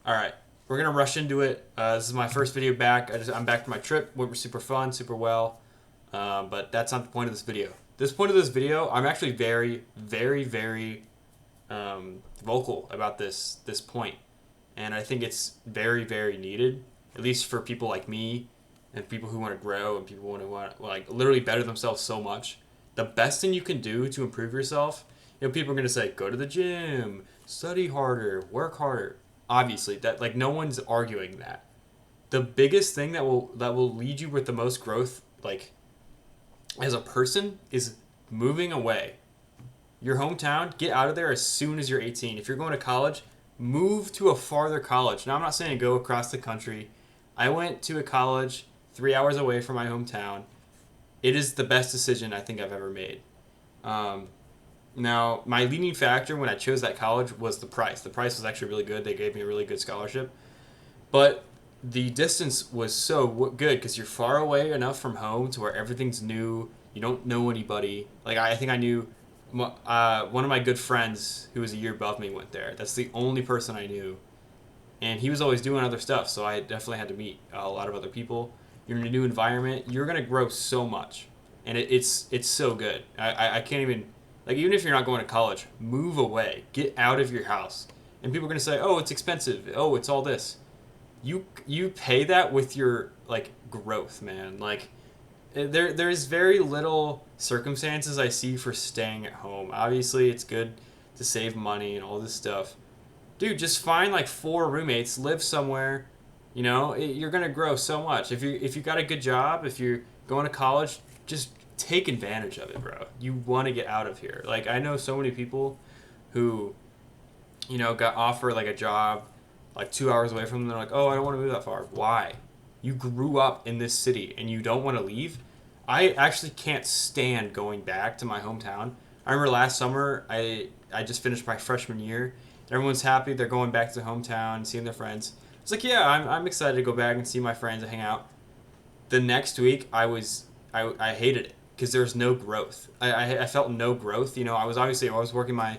All right, we're gonna rush into it. This is my first video back. I'm back from my trip. Went super fun, super well. But that's not the point of this video. This point of this video, I'm actually very vocal about this point, and I think it's very needed, at least for people like me, and people who want to grow and people want to like literally better themselves so much. The best thing you can do to improve yourself, people are gonna say, go to the gym, study harder, work harder. Obviously, that like no one's arguing that. The biggest thing that will lead you with the most growth, like as a person, is moving away. Your hometown, get out of there as soon as you're 18. If you're going to college, move to a farther college. Now, I'm not saying to go across the country. I went to a college 3 hours away from my hometown. It is the best decision I think I've ever made. Um, Now, my leading factor when I chose that college was the price. The price was actually really good. They gave me a really good scholarship. But the distance was so good because you're far away enough from home to where everything's new. You don't know anybody. Like, I think I knew one of my good friends who was a year above me went there. That's the only person I knew. And he was always doing other stuff, so I definitely had to meet a lot of other people. You're in a new environment. You're going to grow so much. And it's so good. I can't even, like, even if you're not going to college, move away. Get out of your house. And people are going to say, oh, it's expensive. Oh, it's all this. You pay that with your, like, growth, man. Like, there's very little circumstances I see for staying at home. Obviously, it's good to save money and all this stuff. Dude, just find like four roommates, live somewhere. You're gonna grow so much. If you got a good job, if you're going to college, just take advantage of it, bro. You want to get out of here. Like, I know so many people who, got offered like a job like 2 hours away from them. They're like, oh, I don't want to move that far. Why? You grew up in this city and you don't want to leave. I actually can't stand going back to my hometown. I remember last summer, I just finished my freshman year. Everyone's happy. They're going back to hometown, seeing their friends. It's like, yeah, I'm excited to go back and see my friends and hang out. The next week, I hated it because there was no growth. I felt no growth. I was working my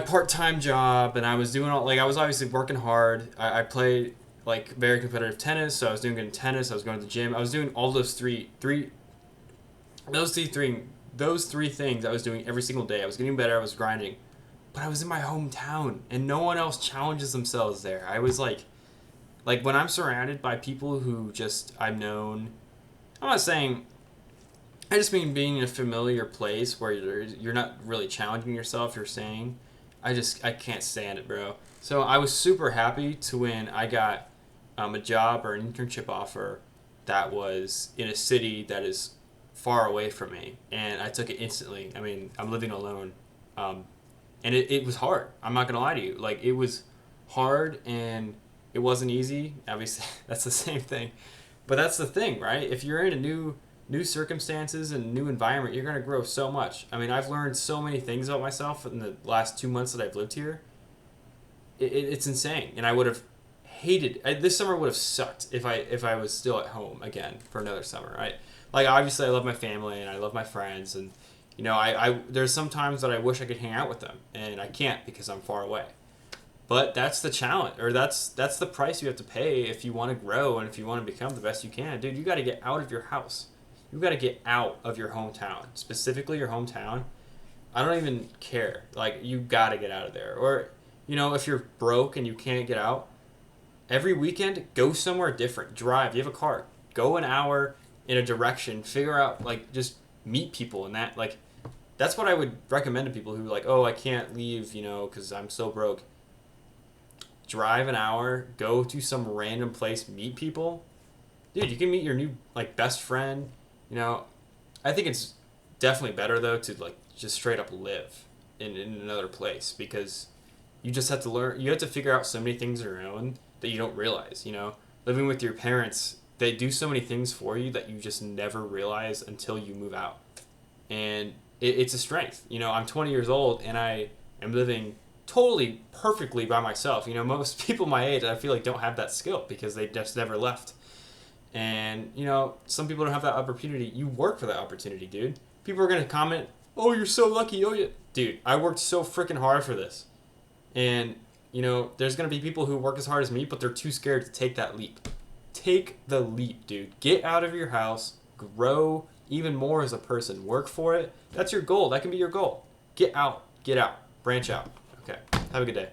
part-time job, and I was doing I was obviously working hard. I played like very competitive tennis, so I was doing good in tennis. I was going to the gym. I was doing all those three things I was doing every single day. I was getting better. I was grinding, but I was in my hometown, and no one else challenges themselves there. I was like when I'm surrounded by people who just I've known. I'm not saying. I just mean being in a familiar place where you're not really challenging yourself. You're saying, I can't stand it, bro. So I was super happy to when I got a job or an internship offer that was in a city that is far away from me, and I took it instantly. I mean, I'm living alone, and it was hard. I'm not gonna lie to you. Like, it was hard and it wasn't easy. Obviously, that's the same thing, but that's the thing, right? If you're in a new circumstances and new environment, you're gonna grow so much. I mean, I've learned so many things about myself in the last 2 months that I've lived here. It's insane, and I would have hated this summer would have sucked if I was still at home again for another summer, right? Like, obviously I love my family and I love my friends, and I there's some times that I wish I could hang out with them and I can't because I'm far away. But that's the challenge, or that's the price you have to pay if you want to grow and if you want to become the best you can. Dude, you got to get out of your house. You got to get out of your hometown, specifically your hometown. I don't even care. Like, you got to get out of there. Or, if you're broke and you can't get out, every weekend, go somewhere different. Drive. You have a car. Go an hour in a direction. Figure out, like, just meet people. And that's what I would recommend to people who, like, oh, I can't leave, because I'm so broke. Drive an hour. Go to some random place. Meet people. Dude, you can meet your new, like, best friend. I think it's definitely better, though, to, like, just straight up live in another place, because you just have to learn. You have to figure out so many things on your own that you don't realize. Living with your parents, they do so many things for you that you just never realize until you move out, and it's a strength. I'm 20 years old and I am living totally perfectly by myself. Most people my age, I feel like, don't have that skill because they just never left. And some people don't have that opportunity. You work for that opportunity, dude. People are gonna comment, "Oh, you're so lucky." Oh, yeah, dude, I worked so freaking hard for this, and you know, there's going to be people who work as hard as me, but they're too scared to take that leap. Take the leap, dude. Get out of your house. Grow even more as a person. Work for it. That's your goal. That can be your goal. Get out. Get out. Branch out. Okay. Have a good day.